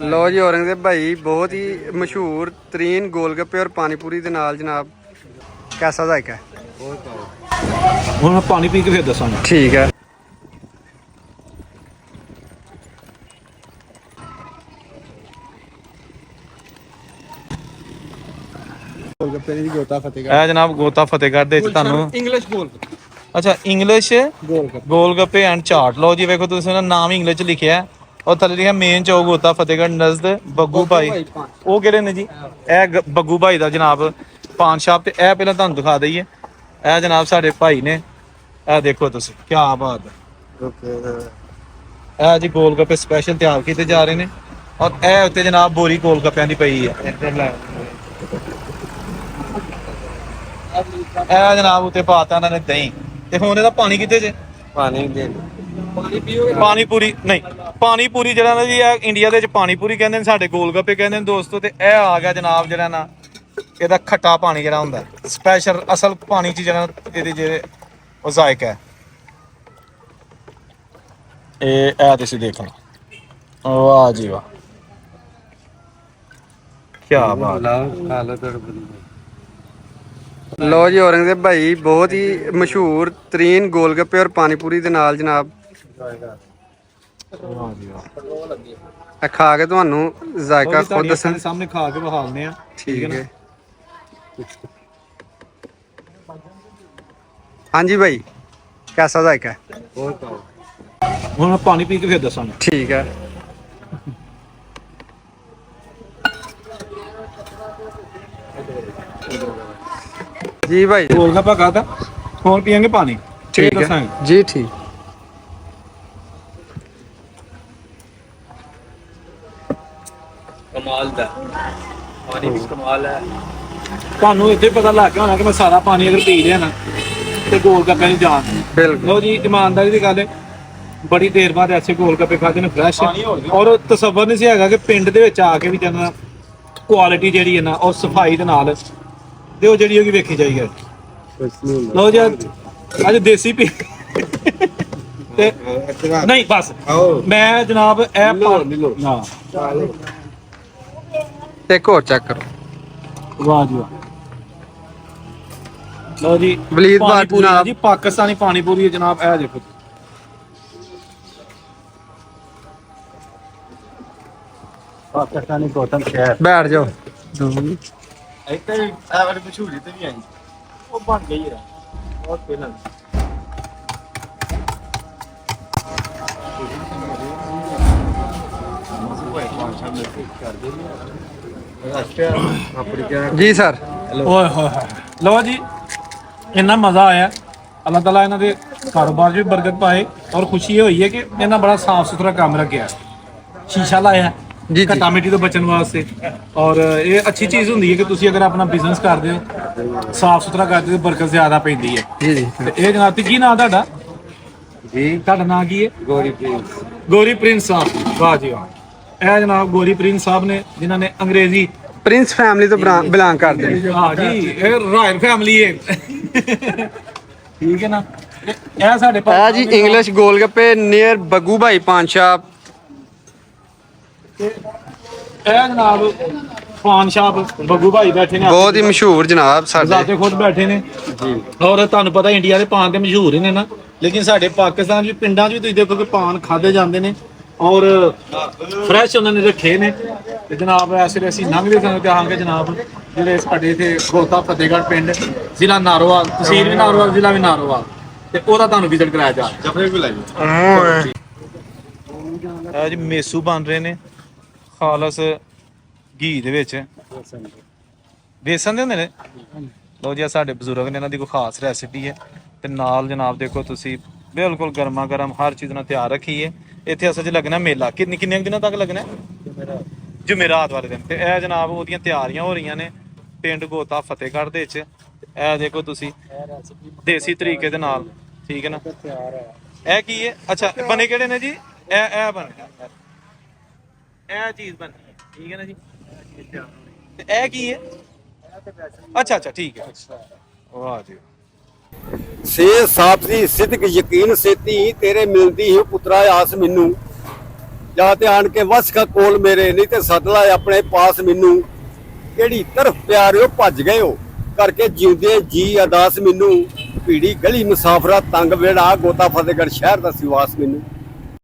लो जी औरंगजेब भाई बहुत ही मशहूर तरीन गोलगप्पे और पानीपुरी के नाल जनाब कैसा जायका है? ਹੁਣ ਮੈਂ ਪਾਣੀ ਪੀ ਕੇ ਫਿਰ ਦੱਸਾਂਗਾ। ठीक है। गोलगप्पे दी गोता फतेहगढ़ ਇਹ ਜਨਾਬ ਗੋਤਾ ਫਤਿਹਗੜ੍ਹ ਦੇ ਵਿੱਚ ਤੁਹਾਨੂੰ इंग्लिश गोल ਅੱਛਾ ਇੰਗਲਿਸ਼ गोलगप्पੇ ਗੋਲਗੱਪੇ ਐਂਡ ਚਾਟ। ਲਓ ਜੀ ਵੇਖੋ ਤੁਸੀਂ ਨਾ ਨਾਮ ਇੰਗਲਿਸ਼ ਚ ਲਿਖਿਆ ਔਰ ਥੱਲੇ ਲਿਖਿਆ ਮੇਨ ਚੌਕ ਗੋਤਾ ਫਤਿਹਗੜ੍ਹ ਨਜ਼ਦ ਬੱਗੂ ਭਾਈ। ਉਹ ਕਿਹੜੇ ਨੇ ਜੀ? ਇਹ ਬੱਗੂ ਭਾਈ ਦਾ ਜਨਾਬ ਪਾਨ ਸ਼ਾਪ। ਤੇ ਇਹ ਪਹਿਲਾਂ ਤੁਹਾਨੂੰ ਦਿਖਾ ਦਈਏ, ਇਹ ਜਨਾਬ ਸਾਡੇ ਭਾਈ ਨੇ। ਇਹ ਦੇਖੋ ਤੁਸੀਂ ਕੀ ਬਾਤ ਹੈ। ਇਹ ਜੀ ਗੋਲਗੱਪੇ ਸਪੈਸ਼ਲ ਤਿਆਰ ਕੀਤੇ ਜਾ ਰਹੇ ਨੇ ਔਰ ਇਹ ਉੱਤੇ ਜਨਾਬ ਬੋਰੀ ਗੋਲਗੱਪਿਆਂ ਦੀ ਪਈ ਹੈ। ਇਹ ਜਨਾਬ ਉੱਤੇ ਪਾਤਾ ਇਹਨਾਂ ਨੇ ਦਹੀਂ। ਤੇ ਹੁਣ ਇਹਦਾ ਪਾਣੀ ਕਿੱਥੇ ਜੇ? पानी दे पानी पियोगे? ਪਾਣੀ ਪੂਰੀ ਨਹੀਂ, ਪਾਣੀ ਪੂਰੀ ਜਿਹੜਾ ਨਾ ਜੀ ਇਹ ਇੰਡੀਆ ਦੇ ਵਿੱਚ ਪਾਣੀ ਪੂਰੀ ਕਹਿੰਦੇ ਨੇ, ਸਾਡੇ ਗੋਲਗੱਪੇ ਕਹਿੰਦੇ ਨੇ ਦੋਸਤੋ। ਤੇ ਇਹ ਆ ਗਿਆ ਜਨਾਬ ਜਿਹੜਾ ਨਾ ਇਹਦਾ ਖੱਟਾ ਪਾਣੀ ਜਿਹੜਾ ਹੁੰਦਾ ਸਪੈਸ਼ਲ ਅਸਲ ਪਾਣੀ ਚ ਜਿਹੜਾ ਇਹਦੇ ਜਿਹੜੇ ਉਹ ਜ਼ਾਇਕਾ ਹੈ। ਇਹ ਤੁਸੀਂ ਦੇਖ ਲਓ। ਵਾਹ ਜੀ ਵਾਹ, ਕੀ ਬਾਤ ਹੈ। लो जी औरंगजेब भाई बहुत ही मशहूर तरीन गोलगप्पे और पानीपुरी के नाल जनाब ਵਾਹ ਜੀ ਵਾਹ। खा के तुहानू जायका खुद ਤੁਹਾਡੇ दसन। ਸਾਹਮਣੇ ਖਾ ਕੇ ਵਿਖਾਉਂਦੇ ਆ। ठीक है। हाँ जी भाई कैसा जायका है? ਹੁਣ ਮੈਂ ਪਾਣੀ ਪੀ ਕੇ ਫਿਰ ਦੱਸਾਂਗਾ। ठीक है। जी भाई ਗੋਲਗੱਪਾ ਖਾਦਾ, ਹੁਣ ਪੀਵਾਂਗੇ ਪਾਣੀ। ठीक है ਦੱਸਾਂਗੇ। जी ठीक। कमाल दा पानी भी कमाल है। ਤੁਹਾਨੂੰ ਇੱਥੇ ਪਤਾ ਲੱਗ ਗਿਆ ਹੋਣਾ ਕਿ ਮੈਂ ਸਾਰਾ ਪਾਣੀ ਅਗਰ ਪੀ ਲਿਆ ਨਾ ਤੇ ਗੋਲਗੱਪੇ ਨਹੀਂ ਜਾਣ। बिल्कुल ਲੋ ਜੀ ਇਮਾਨਦਾਰੀ ਦੀ ਗੱਲ ਹੈ, ਬੜੀ ਦੇਰ ਬਾਅਦ ਐਸੇ ਗੋਲਗੱਪੇ ਖਾਦੇ ਨੇ ਫਰੈਸ਼। ਔਰ ਤਸੱਵਰ ਨਹੀਂ ਸੀ ਹੈਗਾ ਕਿ ਪਿੰਡ ਦੇ ਵਿੱਚ ਆ ਕੇ ਵੀ ਜਨਾ ਕੁਆਲਿਟੀ ਜਿਹੜੀ ਹੈ ਨਾ ਉਹ ਸਫਾਈ ਦੇ ਨਾਲ ਤੇ ਉਹ ਜਿਹੜੀ ਹੋਗੀ ਵੇਖੀ ਜਾਏਗੀ। ਲੋ ਜੀ ਅੱਜ ਦੇਸੀ ਪੀ ਤੇ ਨਹੀਂ ਬਸ ਮੈਂ ਜਨਾਬ ਇਹ ਨਾ एक और चेक करो। ਵਾਹ ਜੀ ਵਾਹ। ਲੋ ਜੀ ਵਲੀਦ ਪਾਣੀ ਬਾਤ ਪੂਰੀ ਹੈ ਜਨਾਬ। ਜੀ, ਪਾਕਿਸਤਾਨੀ ਪਾਣੀ ਪੂਰੀ ਹੈ ਜਨਾਬ। ਇਹ ਦੇਖੋ पाकिस्तानी गौतम शहर बैठ जाओ। ਇੱਥੇ ਇਹ ਵਾਲੀ ਮਸ਼ਹੂਰੀ ਤੇ ਵੀ ਆਈ ਉਹ ਬਣ ਗਈ ਹੈ ਬਹੁਤ ਪਹਿਲਾਂ। जी सर। ਓਏ ਹੋਏ ਹੋਏ। ਲਓ ਜੀ ਇੰਨਾ ਮਜ਼ਾ ਆਇਆ। ਅੱਲਾਹ ਤਾਲਾ ਇਹਨਾਂ ਦੇ ਕਾਰੋਬਾਰ 'ਚ ਵੀ ਬਰਕਤ ਪਾਏ ਔਰ ਖੁਸ਼ੀ ਇਹ ਹੋਈ ਹੈ ਕਿ ਇਹਨਾਂ ਬੜਾ ਸਾਫ ਸੁਥਰਾ ਕੰਮ ਰੱਖਿਆ। ਸ਼ੀਸ਼ਾ ਲਾਇਆ ਜੀ। ਘਟਾ ਮਿੱਟੀ ਤੋਂ ਬਚਣ ਵਾਸਤੇ। ਔਰ ਇਹ ਅੱਛੀ ਚੀਜ਼ ਹੁੰਦੀ ਹੈ ਕਿ ਤੁਸੀਂ ਅਗਰ ਆਪਣਾ ਬਿਜ਼ਨਸ ਕਰਦੇ ਹੋ ਸਾਫ ਸੁਥਰਾ ਕਰਦੇ ਹੋ ਬਰਕਤ ਜ਼ਿਆਦਾ ਪੈਂਦੀ ਹੈ। जी जी ਤੇ ਇਹ ਜਨਾਬ ਤੇ ਕੀ ਨਾਂ ਤੁਹਾਡਾ? ਜੀ ਤੁਹਾਡਾ ਨਾਂ ਕੀ ਹੈ? ਗੋਰੀ ਪ੍ਰਿੰਸ। ਗੋਰੀ ਪ੍ਰਿੰਸ ਸਾਹਿਬ। ਵਾਹ ਜੀ ਵਾਹ। ਇਹ ਜਨਾਬ ਗੋਰੀ ਪ੍ਰਿੰਸ ਸਾਹਿਬ ਨੇ ਜਿਨ੍ਹਾਂ ਨੇ ਅੰਗਰੇਜ਼ੀ प्रिंस फैमिली तो बिलोंग करते हैं। ਹਾਂ ਜੀ ਇਹ ਰਾਇਲ ਫੈਮਿਲੀ ਹੈ। ਠੀਕ ਹੈ ਨਾ। ਇਹ ਸਾਡੇ है जी इंग्लिश गोलगप्पे नियर बग्गू भाई पान शॉप। ਇਹ ਜਨਾਬ ਪਾਨ ਸ਼ਾਪ ਬੱਗੂ ਭਾਈ ਬੈਠੇ ਨੇ। बहुत ही मशहूर जनाब साडे। ਜ਼ਾਦੇ ਖੁਦ ਬੈਠੇ ਨੇ ਜੀ। ਔਰ ਤੁਹਾਨੂੰ ਪਤਾ ਇੰਡੀਆ ਦੇ ਪਾਨ ਤੇ ਮਸ਼ਹੂਰ ਹੀ ਨੇ ਨਾ, ਲੇਕਿਨ ਸਾਡੇ ਪਾਕਿਸਤਾਨ ਵਿੱਚ ਪਿੰਡਾਂ 'ਚ ਵੀ ਤੁਸੀਂ ਦੇਖੋ ਕਿ ਪਾਨ ਖਾਦੇ ਜਾਂਦੇ ਨੇ ਔਰ ਫਰੈਸ਼ ਉਹਨਾਂ ਨੇ ਰੱਖੇ ਨੇ। ਤੇ ਜਨਾਬ ਐਸੇ ਅਸੀਂ ਲੰਘਦੇ ਸਾਨੂੰ ਕਹਾਂਗੇ ਜਨਾਬ ਜਿਹੜੇ ਸਾਡੇ ਇੱਥੇ ਗੋਤਾ ਫਤਿਹਗੜ੍ਹ ਪਿੰਡ, ਜ਼ਿਲ੍ਹਾ ਨਾਰੋਵਾਲ, ਤਹਿਸੀਲ ਵੀ ਨਾਰੋਵਾਲ, ਜ਼ਿਲ੍ਹਾ ਵੀ ਨਾਰੋਵਾਲ, ਤੇ ਉਹਦਾ ਤੁਹਾਨੂੰ ਵਿਜ਼ਿਟ ਕਰਾਇਆ ਜਾ। ਜਫਰੇ ਵੀ ਲਾਈ ਇਹ ਜੀ ਮੇਸੂ ਬਣ ਰਹੇ ਨੇ ਖਾਲਸ ਘੀ ਦੇ ਵਿੱਚ। ਬੇਸਨ ਦੇ ਹੁੰਦੇ ਨੇ। ਲਓ ਜੀ ਸਾਡੇ ਬਜ਼ੁਰਗ ਨੇ, ਇਹਨਾਂ ਦੀ ਕੋਈ ਖਾਸ ਰੈਸਿਪੀ ਹੈ। ਤੇ ਨਾਲ ਜਨਾਬ ਦੇਖੋ ਤੁਸੀਂ ਬਿਲਕੁਲ ਗਰਮਾ ਗਰਮ ਹਰ ਚੀਜ਼ ਨਾਲ ਤਿਆਰ ਰੱਖੀ ਹੈ। ਇੱਥੇ ਅਸਲ 'ਚ ਲੱਗਣਾ ਮੇਲਾ ਕਿੰਨੇ ਦਿਨਾਂ ਤੱਕ ਲੱਗਣਾ? ਜੁਮੇਰਾਤ ਵਾਲੇ ਦਿਨ। ਤੇ ਇਹ ਜਨਾਬ ਉਹਦੀਆਂ ਤਿਆਰੀਆਂ ਹੋ ਰਹੀਆਂ ਨੇ ਪਿੰਡ ਗੋਤਾ ਫਤਿਹਗੜ੍ਹ ਦੇ ਵਿੱਚ। ਇਹ ਦੇਖੋ ਤੁਸੀਂ ਦੇਸੀ ਤਰੀਕੇ ਦੇ ਨਾਲ। ਠੀਕ ਹੈ ਨਾ। ਇਹ ਕੀ ਹੈ? ਅੱਛਾ ਬਣੇ ਕਿਹੜੇ ਨੇ ਜੀ? ਇਹ ਬਣ ਇਹ ਚੀਜ਼ ਬਣਨੀ ਹੈ। ਠੀਕ ਹੈ ਨਾ ਜੀ। ਤੇ ਇਹ ਕੀ ਹੈ? ਅੱਛਾ ਠੀਕ ਹੈ। ਵਾਹ ਜੀ। ਸੇ ਸਾਫ ਦੀ ਸਿਦਕ ਯਕੀਨ ਸੇਤੀ ਤੇਰੇ ਮਿਲਦੀ ਹੀ ਪੁੱਤਰਾ ਆਸ ਮੈਨੂੰ ਜਾ ਤੇ ਆਣ ਕੇ ਵਸਖਾ ਕੋਲ ਮੇਰੇ, ਨਹੀਂ ਤੇ ਸੱਦ ਲੈ ਆਪਣੇ ਪਾਸ ਮੈਨੂੰ। ਕਿਹੜੀ ਤਰਫ ਪਿਆਰਿਓ ਭੱਜ ਗਏ ਹੋ, ਕਰਕੇ ਜਿਉਂਦੇ ਜੀ ਅਦਾਸ ਮੈਨੂੰ। ਭੀੜੀ ਗਲੀ ਮੁਸਾਫਰਾ ਤੰਗ ਵੇੜਾ, ਗੋਤਾ ਫਤਿਹਗੜ੍ਹ ਸ਼ਹਿਰ ਦਾ ਸਿਵਾਸ ਮੈਨੂੰ।